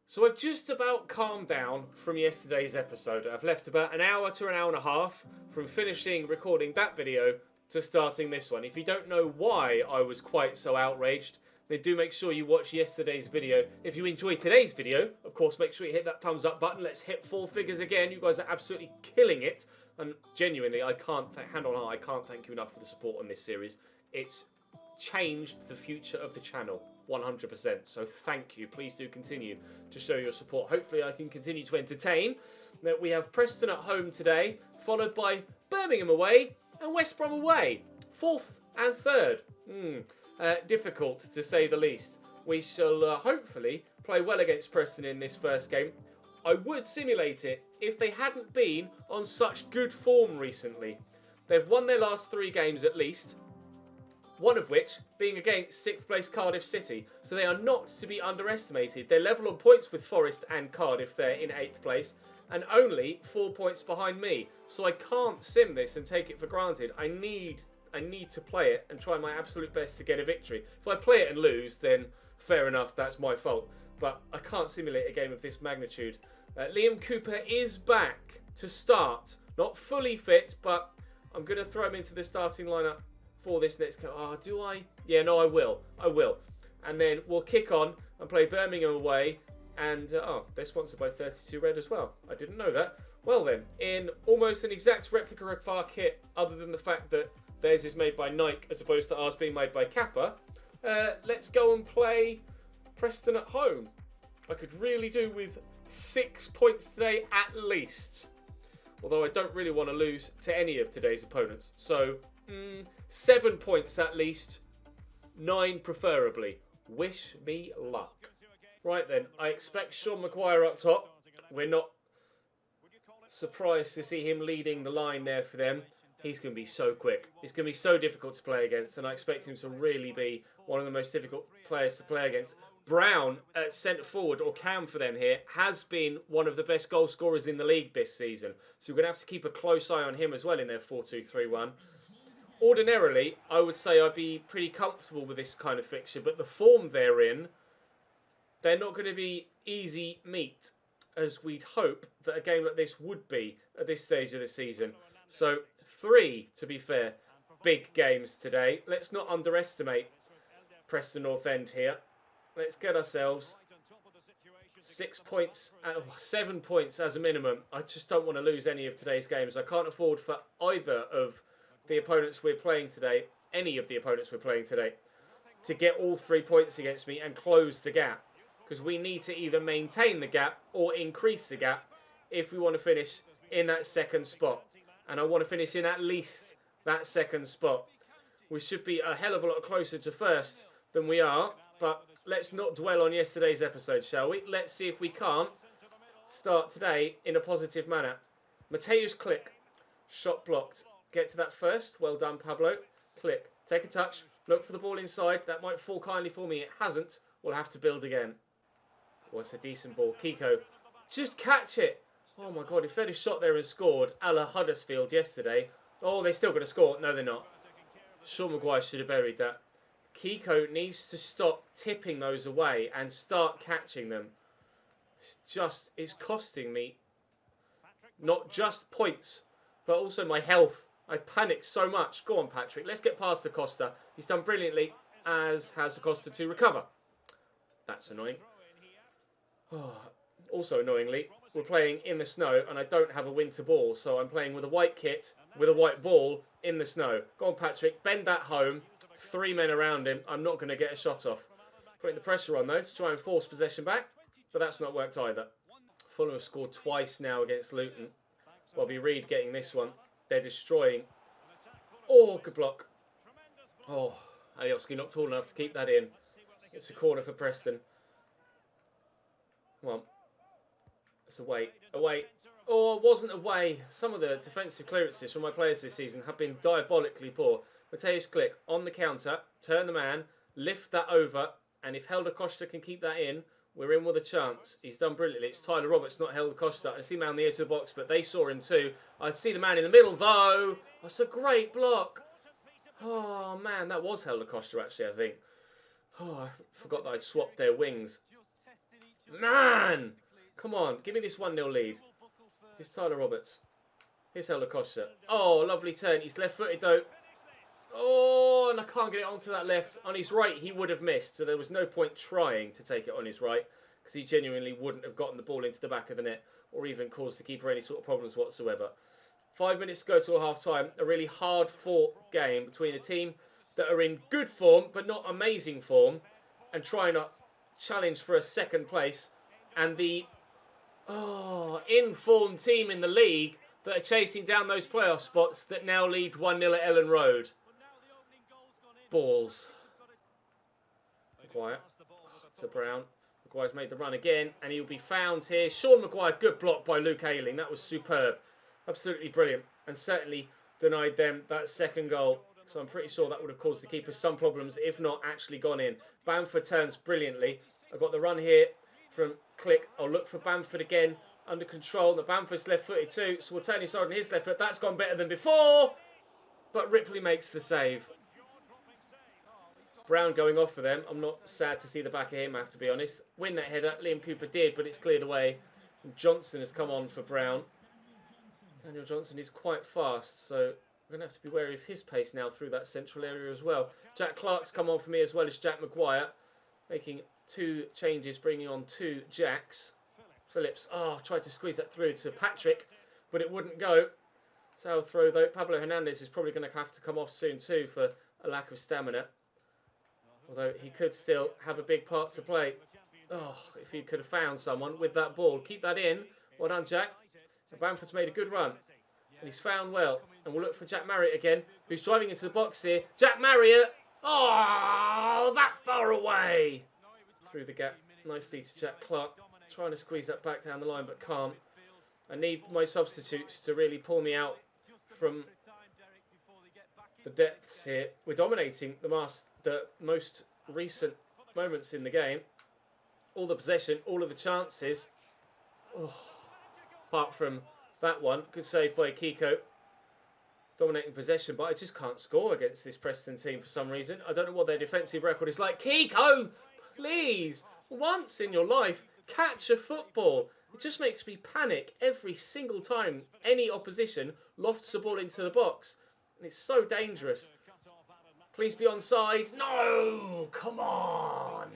So I've just about calmed down from yesterday's episode. I've left about an hour to an hour and a half from finishing recording that video to starting this one. If you don't know why I was quite so outraged, then do make sure you watch yesterday's video. If you enjoyed today's video, of course, make sure you hit that thumbs up button. Let's hit 4 figures again. You guys are absolutely killing it. And genuinely, I can't thank you enough for the support on this series. It's changed the future of the channel 100%. So thank you. Please do continue to show your support. Hopefully I can continue to entertain. That we have Preston at home today, followed by Birmingham away and West Brom away. 4th and 3rd. Difficult to say the least. We shall hopefully play well against Preston in this first game. I would simulate it if they hadn't been on such good form recently. They've won their last 3 games at least, one of which being against 6th place Cardiff City. So they are not to be underestimated. They're level on points with Forest and Cardiff there in 8th place, and only 4 points behind me. So I can't sim this and take it for granted. I need to play it and try my absolute best to get a victory. If I play it and lose, then fair enough, that's my fault. But I can't simulate a game of this magnitude. Liam Cooper is back to start. Not fully fit, but I'm going to throw him into the starting lineup for this next game. Oh, do I? Yeah, no, I will. And then we'll kick on and play Birmingham away. And, they're sponsored by 32 Red as well. I didn't know that. Well then, in almost an exact replica of our kit, other than the fact that theirs is made by Nike as opposed to ours being made by Kappa, let's go and play Preston at home. I could really do with 6 points today at least. Although I don't really want to lose to any of today's opponents. So, 7 points at least. 9 preferably. Wish me luck. Right then, I expect Sean Maguire up top. We're not surprised to see him leading the line there for them. He's going to be so quick. He's going to be so difficult to play against, and I expect him to really be one of the most difficult players to play against. Brown at centre forward, or Cam for them here, has been one of the best goal scorers in the league this season. So we're going to have to keep a close eye on him as well in their 4-2-3-1. Ordinarily, I would say I'd be pretty comfortable with this kind of fixture, but the form they're in, they're not going to be easy meat, as we'd hope that a game like this would be at this stage of the season. So 3, to be fair, big games today. Let's not underestimate Preston North End here. Let's get ourselves 6 points, 7 points as a minimum. I just don't want to lose any of today's games. I can't afford for either of the opponents we're playing today, any of the opponents we're playing today, to get all 3 points against me and close the gap. Because we need to either maintain the gap or increase the gap if we want to finish in that second spot. And I want to finish in at least that second spot. We should be a hell of a lot closer to first than we are, but let's not dwell on yesterday's episode, shall we? Let's see if we can't start today in a positive manner. Mateus Click, shot blocked. Get to that first. Well done, Pablo. Click. Take a touch. Look for the ball inside. That might fall kindly for me. It hasn't. We'll have to build again. Oh, it's a decent ball. Kiko, just catch it. Oh my God, if they'd have shot there and scored a la Huddersfield yesterday. Oh, they're still going to score. No, they're not. Sean Maguire should have buried that. Kiko needs to stop tipping those away and start catching them. It's costing me not just points, but also my health. I panicked so much. Go on, Patrick. Let's get past Acosta. He's done brilliantly, as has Acosta to recover. That's annoying. Oh, also annoyingly, we're playing in the snow and I don't have a winter ball, so I'm playing with a white kit with a white ball in the snow. Go on, Patrick. Bend that home. 3 men around him. I'm not going to get a shot off. Putting the pressure on though to try and force possession back, but that's not worked either. Fulham have scored twice now against Luton. Bobby Reed getting this one. They're destroying. Oh, good block. Oh, Alioski not tall enough to keep that in. It's a corner for Preston. Come on. It's away. Away. Oh, it wasn't away. Some of the defensive clearances from my players this season have been diabolically poor. Mateus Click on the counter. Turn the man. Lift that over. And if Helder Costa can keep that in, we're in with a chance. He's done brilliantly. It's Tyler Roberts, not Helder Costa. I see him on the edge of the box, but they saw him too. I see the man in the middle, though. That's a great block. Oh, man. That was Helder Costa, actually, I think. Oh, I forgot that I'd swapped their wings. Man! on! Come on, give me this 1-0 lead. Here's Tyler Roberts. Here's Helder Costa. Oh, lovely turn. He's left-footed though. Oh, and I can't get it onto that left. On his right, he would have missed, so there was no point trying to take it on his right, because he genuinely wouldn't have gotten the ball into the back of the net or even caused the keeper any sort of problems whatsoever. 5 minutes to go till half-time. A really hard-fought game between a team that are in good form, but not amazing form, and trying to challenge for a second place, and the in-form team in the league that are chasing down those playoff spots that now lead 1-0 at Ellen Road. Balls. Maguire to Brown. Maguire's made the run again, and he'll be found here. Sean Maguire, good block by Luke Ayling. That was superb. Absolutely brilliant. And certainly denied them that second goal. So I'm pretty sure that would have caused the keeper some problems, if not actually gone in. Bamford turns brilliantly. I've got the run here from Click. I'll look for Bamford again. Under control. The Bamford's left-footed too. So we'll turn his side on his left foot. That's gone better than before. But Ripley makes the save. Brown going off for them. I'm not sad to see the back of him, I have to be honest. Win that header. Liam Cooper did, but it's cleared away. And Johnson has come on for Brown. Daniel Johnson is quite fast, so we're going to have to be wary of his pace now through that central area as well. Jack Clark's come on for me as well as Jack Maguire. Making 2 changes, bringing on 2 Jacks. Phillips, tried to squeeze that through to Patrick, but it wouldn't go. Sour throw though. Pablo Hernandez is probably going to have to come off soon too for a lack of stamina. Although he could still have a big part to play. If he could have found someone with that ball. Keep that in. Well done, Jack. And Bamford's made a good run. And he's found well. And we'll look for Jack Marriott again, who's driving into the box here. Jack Marriott! Oh, that far away! Through the gap. Nicely to Jack Clark. Trying to squeeze that back down the line, but can't. I need my substitutes to really pull me out from the depths here. We're dominating the most recent moments in the game. All the possession, all of the chances. Apart from that one. Good save by Kiko. Dominating possession, but I just can't score against this Preston team for some reason. I don't know what their defensive record is like. Kiko, please, once in your life, catch a football. It just makes me panic every single time any opposition lofts the ball into the box. And it's so dangerous. Please be onside. No! Come on!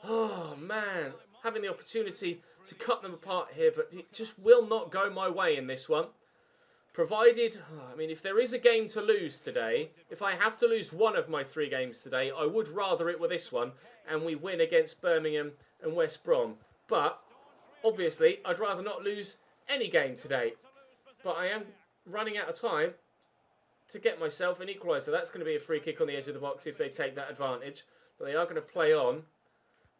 Oh, man. Having the opportunity to cut them apart here, but it just will not go my way in this one. Provided, if there is a game to lose today, if I have to lose one of my 3 games today, I would rather it were this one, and we win against Birmingham and West Brom. But, obviously, I'd rather not lose any game today. But I am running out of time to get myself an equaliser. That's going to be a free kick on the edge of the box if they take that advantage. But they are going to play on.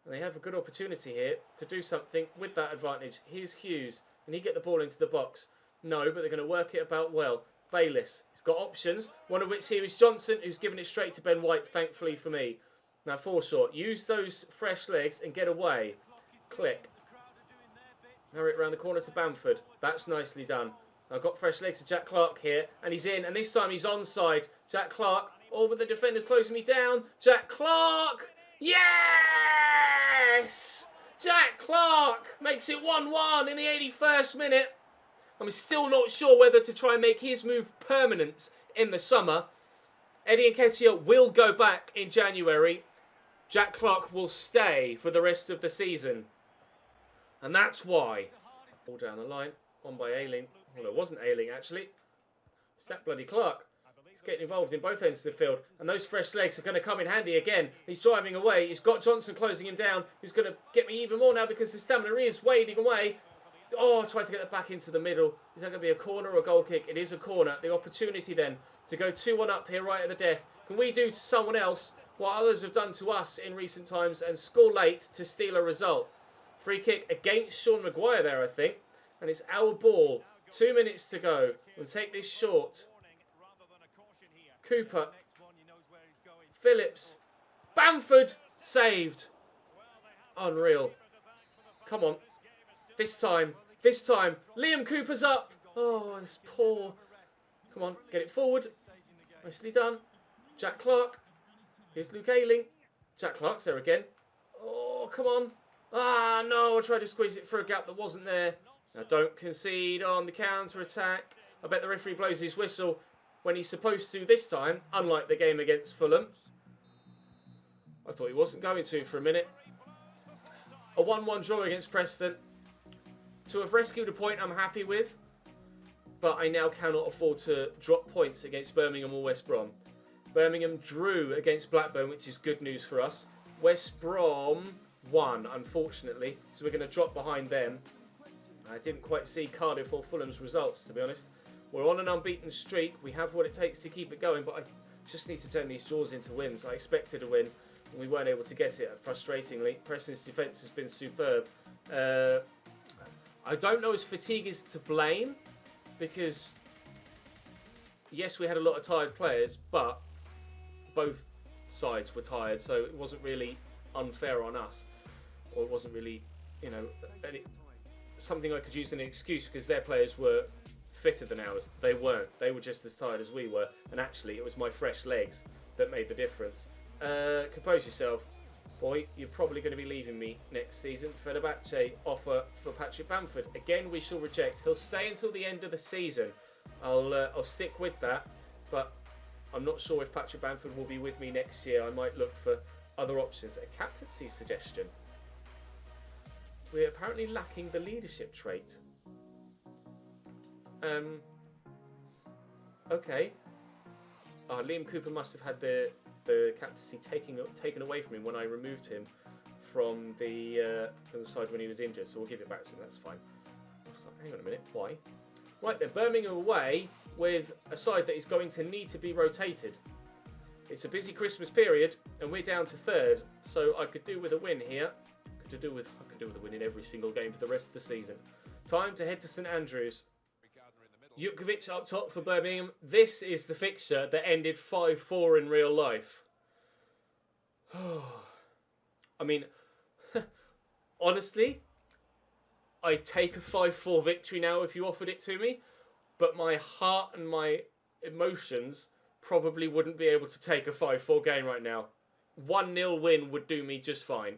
And they have a good opportunity here to do something with that advantage. Here's Hughes. Can he get the ball into the box? No, but they're going to work it about well. Bayliss. He's got options. One of which here is Johnson, who's given it straight to Ben White, thankfully for me. Now, Forshaw. Use those fresh legs and get away. Click. Marriott around the corner to Bamford. That's nicely done. I've got fresh legs to Jack Clark here. And he's in. And this time he's onside. Jack Clark. Oh, but the defender's closing me down. Jack Clark. Yes! Jack Clark makes it 1-1 in the 81st minute. I'm still not sure whether to try and make his move permanent in the summer. Eddie Nketiah will go back in January. Jack Clark will stay for the rest of the season. And that's why. All down the line. On by Ayling. Well, it wasn't Ayling, actually. It's Jack bloody Clark. He's getting involved in both ends of the field. And those fresh legs are going to come in handy again. He's driving away. He's got Johnson closing him down. Who's going to get me even more now because the stamina is wading away. Oh, try to get that back into the middle. Is that going to be a corner or a goal kick? It is a corner. The opportunity then to go 2-1 up here right at the death. Can we do to someone else what others have done to us in recent times and score late to steal a result? Free kick against Sean Maguire there, I think. And it's our ball. 2 minutes to go. We'll take this short. Cooper. Phillips. Bamford. Saved. Unreal. Come on. This time. Liam Cooper's up. Oh, it's poor. Come on, get it forward. Nicely done. Jack Clark. Here's Luke Ayling. Jack Clark's there again. Oh, come on. Ah, no, I tried to squeeze it through a gap that wasn't there. Now, don't concede on the counter-attack. I bet the referee blows his whistle when he's supposed to this time, unlike the game against Fulham. I thought he wasn't going to for a minute. A 1-1 draw against Preston. To have rescued a point I'm happy with, but I now cannot afford to drop points against Birmingham or West Brom. Birmingham drew against Blackburn, which is good news for us. West Brom won, unfortunately, so we're going to drop behind them. I didn't quite see Cardiff or Fulham's results, to be honest. We're on an unbeaten streak. We have what it takes to keep it going, but I just need to turn these draws into wins. I expected a win, and we weren't able to get it, frustratingly. Preston's defence has been superb. I don't know if fatigue is to blame, because yes, we had a lot of tired players, but both sides were tired, so it wasn't really unfair on us, or it wasn't really, something I could use as an excuse, because their players were fitter than ours. They weren't. They were just as tired as we were, and actually it was my fresh legs that made the difference. Compose yourself, boy. You're probably going to be leaving me next season. Fenerbahce offer for Patrick Bamford. Again, we shall reject. He'll stay until the end of the season. I'll stick with that, but I'm not sure if Patrick Bamford will be with me next year. I might look for other options. A captaincy suggestion. We're apparently lacking the leadership trait. Okay. Liam Cooper must have had the captaincy taken away from him when I removed him from the side when he was injured. So we'll give it back to him. That's fine. Hang on a minute. Why? Right then, Birmingham away with a side that is going to need to be rotated. It's a busy Christmas period, and we're down to third. So I could do with a win here. I could do with a win in every single game for the rest of the season. Time to head to St Andrews. Jutkiewicz up top for Birmingham. This is the fixture that ended 5-4 in real life. I mean, honestly, I'd take a 5-4 victory now if you offered it to me, but my heart and my emotions probably wouldn't be able to take a 5-4 game right now. 1-0 win would do me just fine.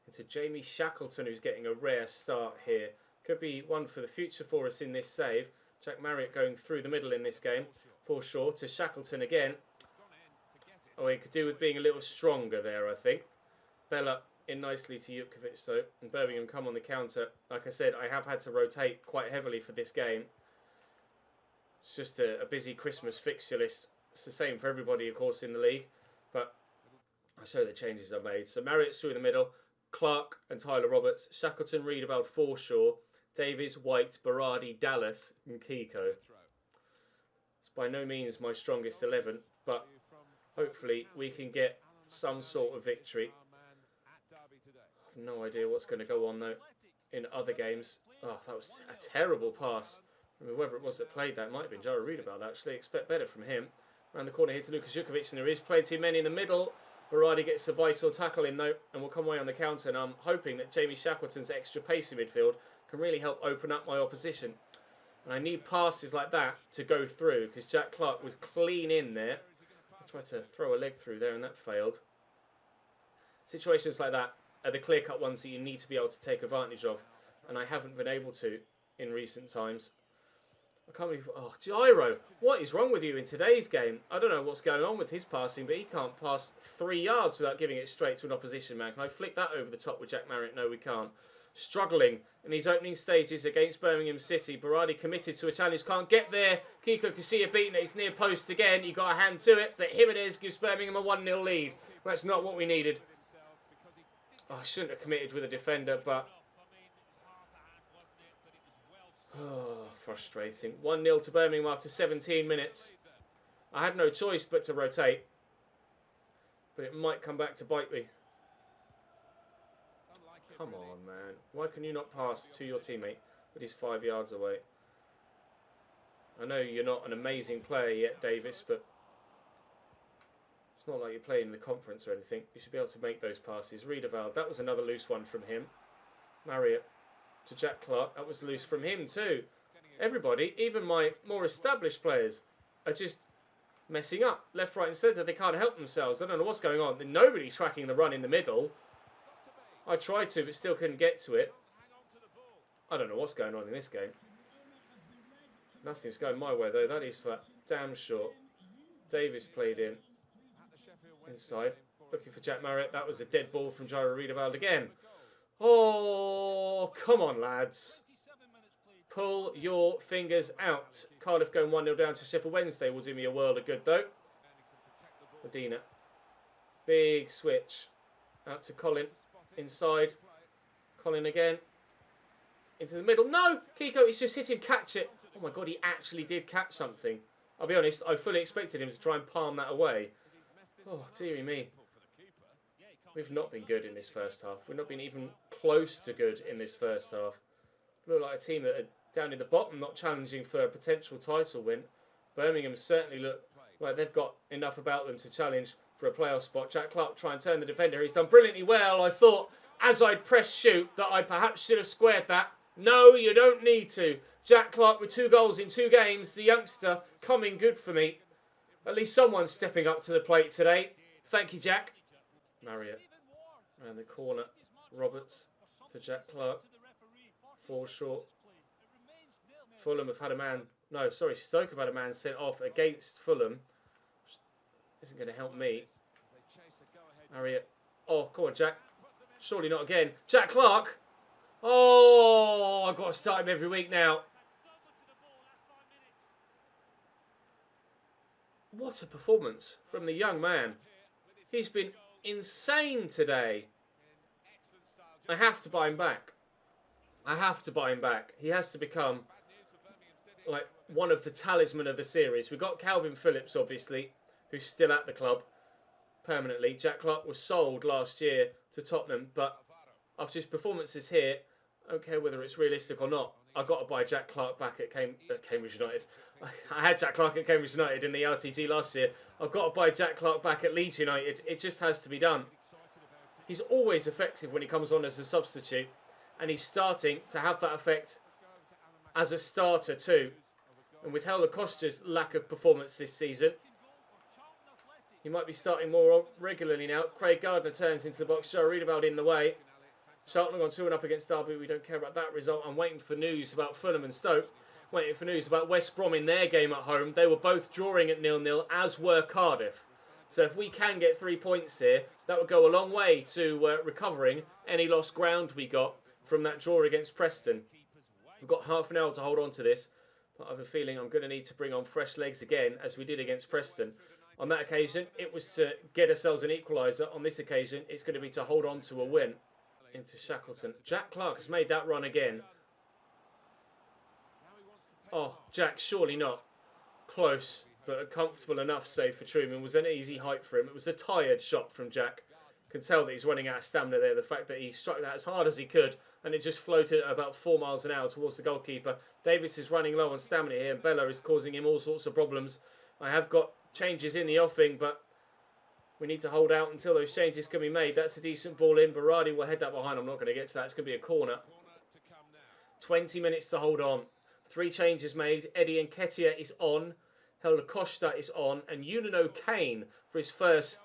It's a Jamie Shackleton who's getting a rare start here. Could be one for the future for us in this save. Jack Marriott going through the middle in this game, for sure. To Shackleton again. Oh, he could do with being a little stronger there, I think. Bella in nicely to Jutkiewicz, though. And Birmingham come on the counter. Like I said, I have had to rotate quite heavily for this game. It's just a busy Christmas fixture list. It's the same for everybody, of course, in the league. But I'll show the changes I've made. So Marriott's through the middle. Clark and Tyler Roberts. Shackleton, Reedaboud, Forshaw. Davies, White, Berardi, Dallas and Kiko. It's by no means my strongest 11, but hopefully we can get some sort of victory. I have no idea what's going to go on though in other games. Oh, that was a terrible pass. I mean, whoever it was that played that, it might have been Jaro Reedaboud actually. Expect better from him. Around the corner here to Lukas Jutkiewicz, and there is plenty men in the middle. Berardi gets a vital tackle in though, and will come away on the counter, and I'm hoping that Jamie Shackleton's extra pace in midfield can really help open up my opposition. And I need passes like that to go through, because Jack Clark was clean in there. I tried to throw a leg through there and that failed. Situations like that are the clear-cut ones that you need to be able to take advantage of, and I haven't been able to in recent times. I can't believe... Oh, Gyro, what is wrong with you in today's game? I don't know what's going on with his passing, but he can't pass 3 yards without giving it straight to an opposition man. Can I flick that over the top with Jack Marriott? No, we can't. Struggling in these opening stages against Birmingham City. Berardi committed to a challenge, can't get there. Kiko Casilla beaten at his near post again. He got a hand to it, but Jimenez gives Birmingham a 1-0 lead. That's not what we needed. Oh, I shouldn't have committed with a defender, but... Oh, frustrating. 1-0 to Birmingham after 17 minutes. I had no choice but to rotate. But it might come back to bite me. Come on, man. Why can you not pass to your teammate, but he's 5 yards away? I know you're not an amazing player yet, Davis, but it's not like you're playing in the conference or anything. You should be able to make those passes. Reedaboud, that was another loose one from him. Marriott to Jack Clark, that was loose from him too. Everybody, even my more established players, are just messing up. Left, right and centre, they can't help themselves. I don't know what's going on. Nobody's tracking the run in the middle. I tried to, but still couldn't get to it. I don't know what's going on in this game. Nothing's going my way, though. That is for damn sure. Davis played in. Inside. Looking for Jack Marriott. That was a dead ball from Jairo Riedewald again. Oh, come on, lads. Pull your fingers out. Cardiff going 1-0 down to Sheffield Wednesday will do me a world of good, though. Medina. Big switch. Out to Colin. Inside. Colin again. Into the middle. No! Kiko, he's just hit him. Catch it. Oh, my God, he actually did catch something. I'll be honest, I fully expected him to try and palm that away. Oh, dearie me. We've not been good in this first half. We've not been even close to good in this first half. We look like a team that are down in the bottom, not challenging for a potential title win. Birmingham certainly look like they've got enough about them to challenge for a playoff spot. Jack Clark try and turn the defender. He's done brilliantly well. I thought, as I'd pressed shoot, that I perhaps should have squared that. No, you don't need to. Jack Clark with 2 goals in 2 games. The youngster coming good for me. At least someone's stepping up to the plate today. Thank you, Jack. Marriott. Around the corner. Roberts to Jack Clark. 4 short. Fulham have had a man... No, sorry, Stoke have had a man sent off against Fulham. Isn't going to help me. Marriott. Oh, come on, Jack. Surely not again. Jack Clark. Oh, I've got to start him every week now. What a performance from the young man. He's been insane today. I have to buy him back. I have to buy him back. He has to become like one of the talisman of the series. We've got Calvin Phillips, obviously, who's still at the club permanently. Jack Clark was sold last year to Tottenham, but after his performances here, I don't care whether it's realistic or not, I've got to buy Jack Clark back at Cambridge United. I had Jack Clark at Cambridge United in the RTG last year. I've got to buy Jack Clark back at Leeds United. It just has to be done. He's always effective when he comes on as a substitute, and he's starting to have that effect as a starter too. And with Helder Costa's lack of performance this season, he might be starting more regularly now. Craig Gardner turns into the box. Jairo Riedewald in the way. Charlton gone 2-1 against Derby. We don't care about that result. I'm waiting for news about Fulham and Stoke. Waiting for news about West Brom in their game at home. They were both drawing at 0-0, as were Cardiff. So if we can get 3 points here, that would go a long way to recovering any lost ground we got from that draw against Preston. We've got half an hour to hold on to this, but I have a feeling I'm going to need to bring on fresh legs again, as we did against Preston. On that occasion, it was to get ourselves an equaliser. On this occasion, it's going to be to hold on to a win. Into Shackleton. Jack Clark has made that run again. Oh, Jack, surely not. Close, but a comfortable enough save for Truman. Was an easy height for him. It was a tired shot from Jack. Can tell that he's running out of stamina there. The fact that he struck that as hard as he could, and it just floated at about 4 miles an hour towards the goalkeeper. Davis is running low on stamina here, and Bella is causing him all sorts of problems. I have got changes in the offing, but we need to hold out until those changes can be made. That's a decent ball in. Berardi will head that behind. I'm not going to get to that. It's going to be a corner. 20 minutes to hold on. 3 changes made. Eddie Nketiah is on. Helder Costa is on. And Unino Kane for his first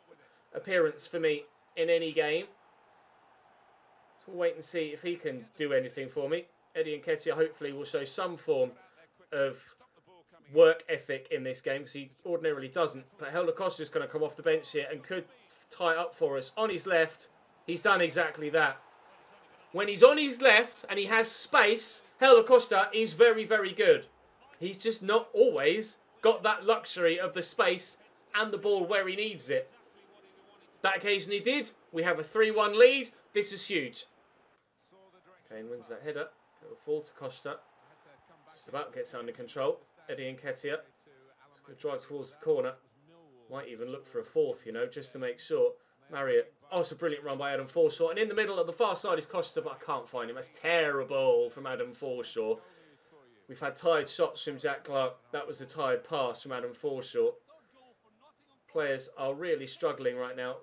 appearance for me in any game. So we'll wait and see if he can do anything for me. Eddie Nketiah hopefully will show some form of work ethic in this game, because he ordinarily doesn't. But Helder Costa is going to come off the bench here and could tie up for us. On his left, he's done exactly that. When he's on his left and he has space, Helder Costa is very, very good. He's just not always got that luxury of the space and the ball where he needs it. That occasion he did. We have a 3-1 lead. This is huge. Kane wins that header. It'll fall to Costa. Just about gets under control. Eddie Nketiah. Just going to drive towards the corner. Might even look for a fourth, you know, just to make sure. Marriott. Oh, it's a brilliant run by Adam Forshaw. And in the middle, at the far side, is Costa, but I can't find him. That's terrible from Adam Forshaw. We've had tired shots from Jack Clark. That was a tired pass from Adam Forshaw. Players are really struggling right now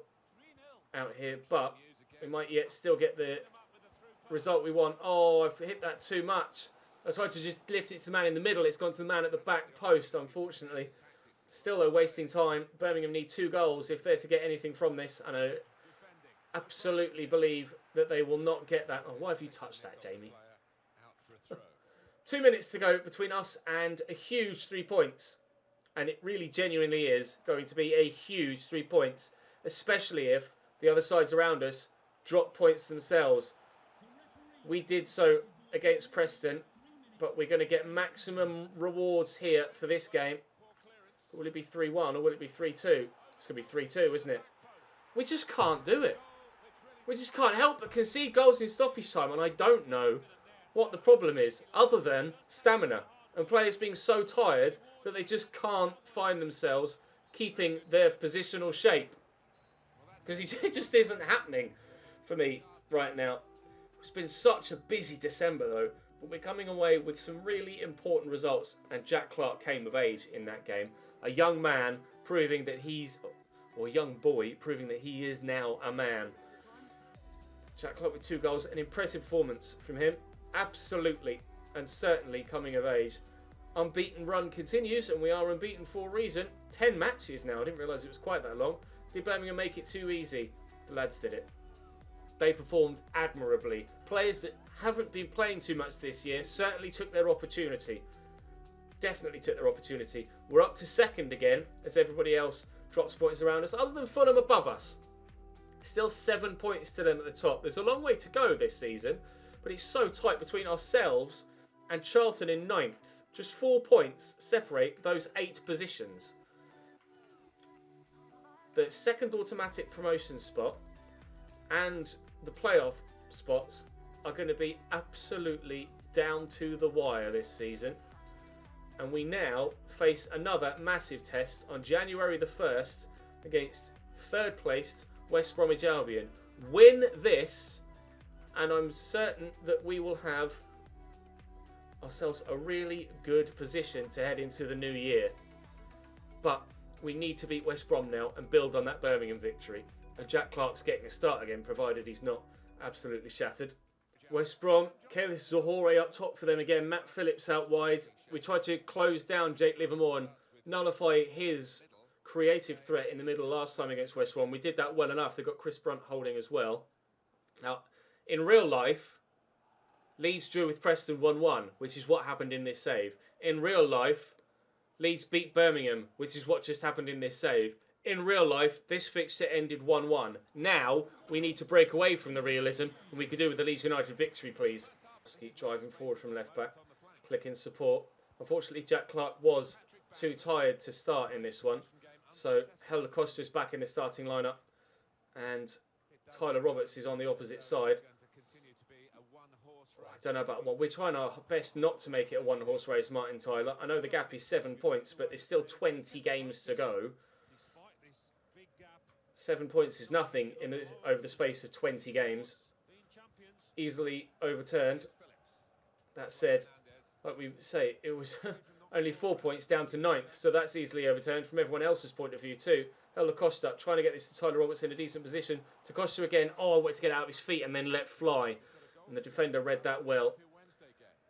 out here, but we might yet still get the result we want. Oh, I've hit that too much. I tried to just lift it to the man in the middle. It's gone to the man at the back post, unfortunately. Still, though, wasting time. Birmingham need 2 goals if they're to get anything from this. And absolutely believe that they will not get that. Oh, why have you touched that, Jamie? 2 minutes to go between us and a huge 3 points. And it really genuinely is going to be a huge 3 points, especially if the other sides around us drop points themselves. We did so against Preston, but we're going to get maximum rewards here for this game. Will it be 3-1 or will it be 3-2? It's going to be 3-2, isn't it? We just can't do it. We just can't help but concede goals in stoppage time, and I don't know what the problem is, other than stamina and players being so tired that they just can't find themselves keeping their positional shape. Because it just isn't happening for me right now. It's been such a busy December though, but we're coming away with some really important results, and Jack Clarke came of age in that game. A young man proving that he's, or a young boy proving that he is now a man. Jack Clarke with 2 goals, an impressive performance from him. Absolutely and certainly coming of age. Unbeaten run continues, and we are unbeaten for a reason. 10 matches now. I didn't realise it was quite that long. Did Birmingham make it too easy? The lads did it. They performed admirably. Players that haven't been playing too much this year certainly took their opportunity. Definitely took their opportunity. We're up to second again as everybody else drops points around us, other than Fulham above us. Still 7 points to them at the top. There's a long way to go this season, but it's so tight between ourselves and Charlton in 9th. Just 4 points separate those 8 positions. The second automatic promotion spot and the playoff spots are going to be absolutely down to the wire this season. And we now face another massive test on January the 1st against 3rd placed West Bromwich Albion. Win this, and I'm certain that we will have ourselves a really good position to head into the new year. But we need to beat West Brom now and build on that Birmingham victory. And Jack Clarke's getting a start again, provided he's not absolutely shattered. West Brom, Kelis Zohore up top for them again. Matt Phillips out wide. We tried to close down Jake Livermore and nullify his creative threat in the middle last time against West Brom. We did that well enough. They've got Chris Brunt holding as well. Now, in real life, Leeds drew with Preston 1-1, which is what happened in this save. In real life, Leeds beat Birmingham, which is what just happened in this save. In real life, this fixture ended 1-1. Now, we need to break away from the realism, and we could do with the Leeds United victory, please. Just keep driving forward from left back. Click in support. Unfortunately, Jack Clarke was too tired to start in this one. So, Helder Costa's back in the starting lineup. And Tyler Roberts is on the opposite side. I don't know about one. We're trying our best not to make it a one-horse race, Martin Tyler. I know the gap is 7 points, but there's still 20 games to go. 7 points is nothing over the space of 20 games. Easily overturned. That said, like we say, it was only 4 points down to 9th, so that's easily overturned from everyone else's point of view too. Helder Costa trying to get this to Tyler Roberts in a decent position. To Costa again. Oh, wait to get out of his feet and then let fly. And the defender read that well.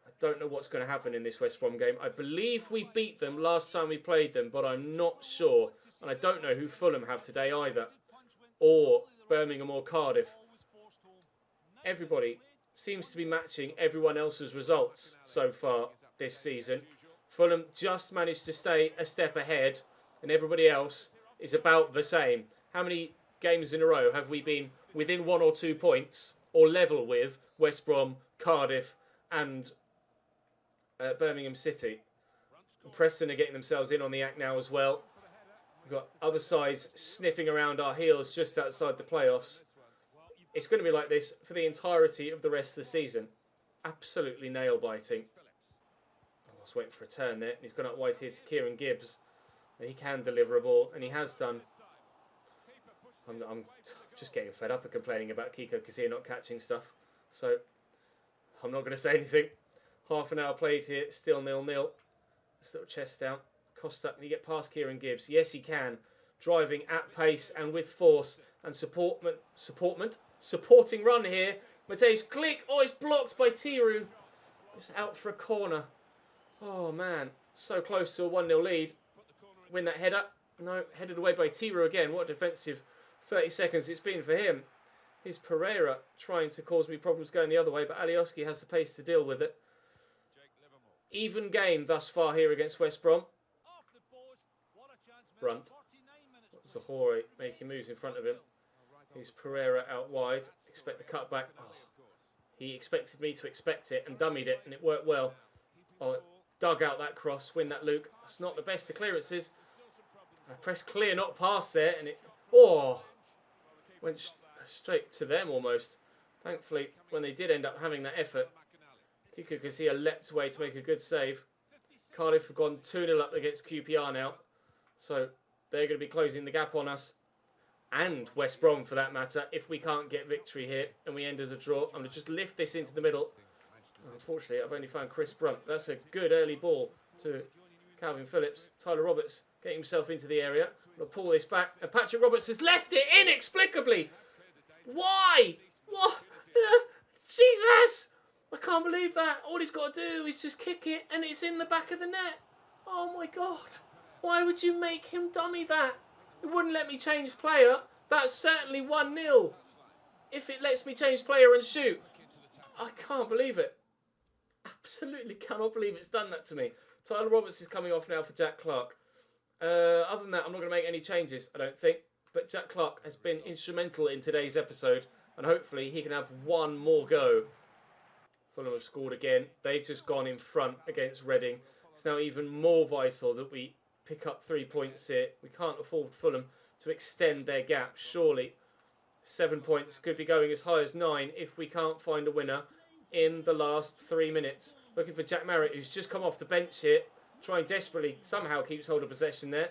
I don't know what's going to happen in this West Brom game. I believe we beat them last time we played them, but I'm not sure. And I don't know who Fulham have today either. Or Birmingham or Cardiff. Everybody seems to be matching everyone else's results so far this season. Fulham just managed to stay a step ahead, and everybody else is about the same. How many games in a row have we been within 1 or 2 points or level with West Brom, Cardiff and Birmingham City? And Preston are getting themselves in on the act now as well. We've got other sides sniffing around our heels just outside the playoffs. It's going to be like this for the entirety of the rest of the season. Absolutely nail-biting. I was waiting for a turn there. He's gone up wide here to Kieran Gibbs. He can deliver a ball, and he has done. I'm just getting fed up of complaining about Kiko Casilla not catching stuff. So, I'm not going to say anything. Half an hour played here, still 0-0. This little chest down. Costa, can he get past Kieran Gibbs? Yes, he can. Driving at pace and with force and supporting run here. Matej's click. Oh, it's blocked by Tiru. It's out for a corner. Oh, man. So close to a 1-0 lead. Win that header. No, headed away by Tiru again. What a defensive 30 seconds it's been for him. Here's Pereira trying to cause me problems going the other way, but Alioski has the pace to deal with it. Even game thus far here against West Brom. Brunt. Zahori making moves in front of him. Here's Pereira out wide. Expect the cutback. Oh, he expected me to expect it and dummied it, and it worked well. Oh, dug out that cross, win that Luke. That's not the best of clearances. I pressed clear, not pass there, and it went straight to them almost. Thankfully, when they did end up having that effort, Kiko Kasia leapt away to make a good save. Cardiff have gone 2-0 up against QPR now, so they're going to be closing the gap on us, and West Brom for that matter, if we can't get victory here and we end as a draw. I'm going to just lift this into the middle. Unfortunately, I've only found Chris Brunt. That's a good early ball to Calvin Phillips. Tyler Roberts getting himself into the area. I'm going to pull this back, and Patrick Roberts has left it inexplicably. Why? What? Jesus! I can't believe that. All he's got to do is just kick it, and it's in the back of the net. Oh my God. Why would you make him dummy that? It wouldn't let me change player. That's certainly 1-0. If it lets me change player and shoot. I can't believe it. Absolutely cannot believe it's done that to me. Tyler Roberts is coming off now for Jack Clark. Other than that, I'm not going to make any changes, I don't think. But Jack Clark has been instrumental in today's episode, and hopefully he can have one more go. Fulham have scored again. They've just gone in front against Reading. It's now even more vital that we pick up 3 points here. We can't afford Fulham to extend their gap, surely. 7 points could be going as high as 9 if we can't find a winner in the last 3 minutes. Looking for Jack Marriott, who's just come off the bench here. Trying desperately, somehow keeps hold of possession there.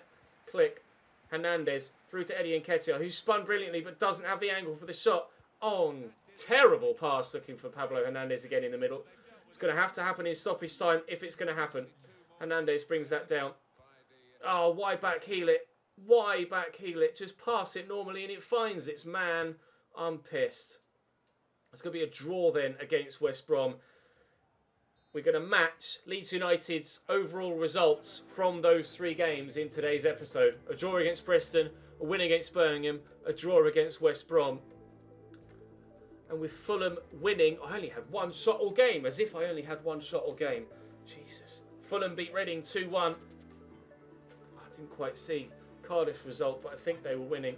Click. Hernandez through to Eddie Nketiah, who spun brilliantly but doesn't have the angle for the shot. Oh, terrible pass looking for Pablo Hernandez again in the middle. It's going to have to happen in stoppage time if it's going to happen. Hernandez brings that down. Oh, why back heel it? Why back heel it? Just pass it normally and it finds its man. I'm pissed. It's going to be a draw then against West Brom. We're going to match Leeds United's overall results from those 3 games in today's episode. A draw against Preston, a win against Birmingham, a draw against West Brom. And with Fulham winning, I only had 1 shot all game, as if I only had 1 shot all game. Jesus. Fulham beat Reading 2-1. I didn't quite see Cardiff's result, but I think they were winning.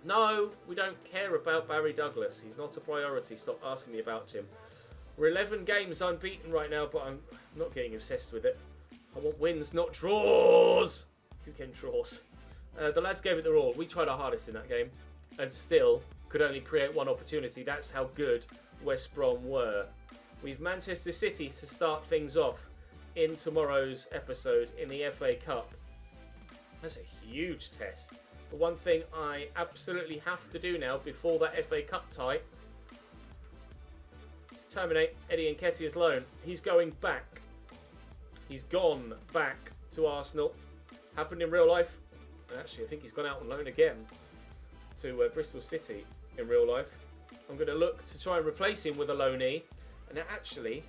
No, we don't care about Barry Douglas. He's not a priority. Stop asking me about him. We're 11 games unbeaten right now, but I'm not getting obsessed with it. I want wins, not draws. Who can draws? The lads gave it their all. We tried our hardest in that game and still could only create 1 opportunity. That's how good West Brom were. We've Manchester City to start things off in tomorrow's episode in the FA Cup. That's a huge test. The one thing I absolutely have to do now before that FA Cup tie is terminate Eddie Nketiah's loan. He's going back. He's gone back to Arsenal. Happened in real life. Actually, I think he's gone out on loan again to Bristol City in real life. I'm going to look to try and replace him with a loanee. And actually,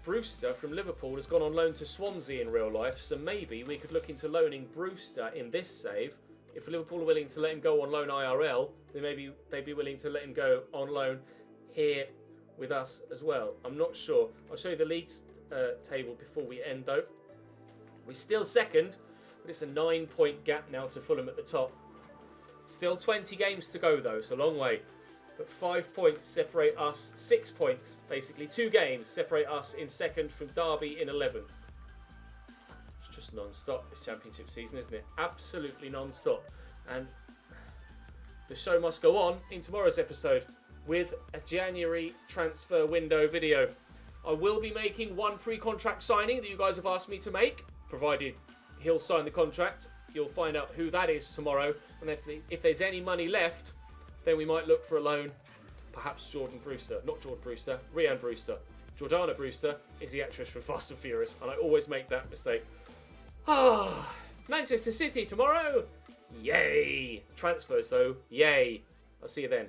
Brewster from Liverpool has gone on loan to Swansea in real life. So maybe we could look into loaning Brewster in this save. If Liverpool are willing to let him go on loan IRL, then maybe they'd be willing to let him go on loan here with us as well. I'm not sure. I'll show you the leagues table before we end though. We're still second, but it's a 9-point gap now to Fulham at the top. Still 20 games to go though, it's a long way. But 5 points separate us, 6 points, basically 2 games separate us in second from Derby in 11th. It's just non-stop this championship season, isn't it? Absolutely non-stop. And the show must go on in tomorrow's episode with a January transfer window video. I will be making 1 pre-contract signing that you guys have asked me to make, provided he'll sign the contract. You'll find out who that is tomorrow, and if there's any money left, then we might look for a loan. Perhaps Jordan Brewster. Not Jordan Brewster, Rhian Brewster. Jordana Brewster is the actress from Fast and Furious, and I always make that mistake. Manchester City tomorrow! Yay! Transfers though, yay! I'll see you then.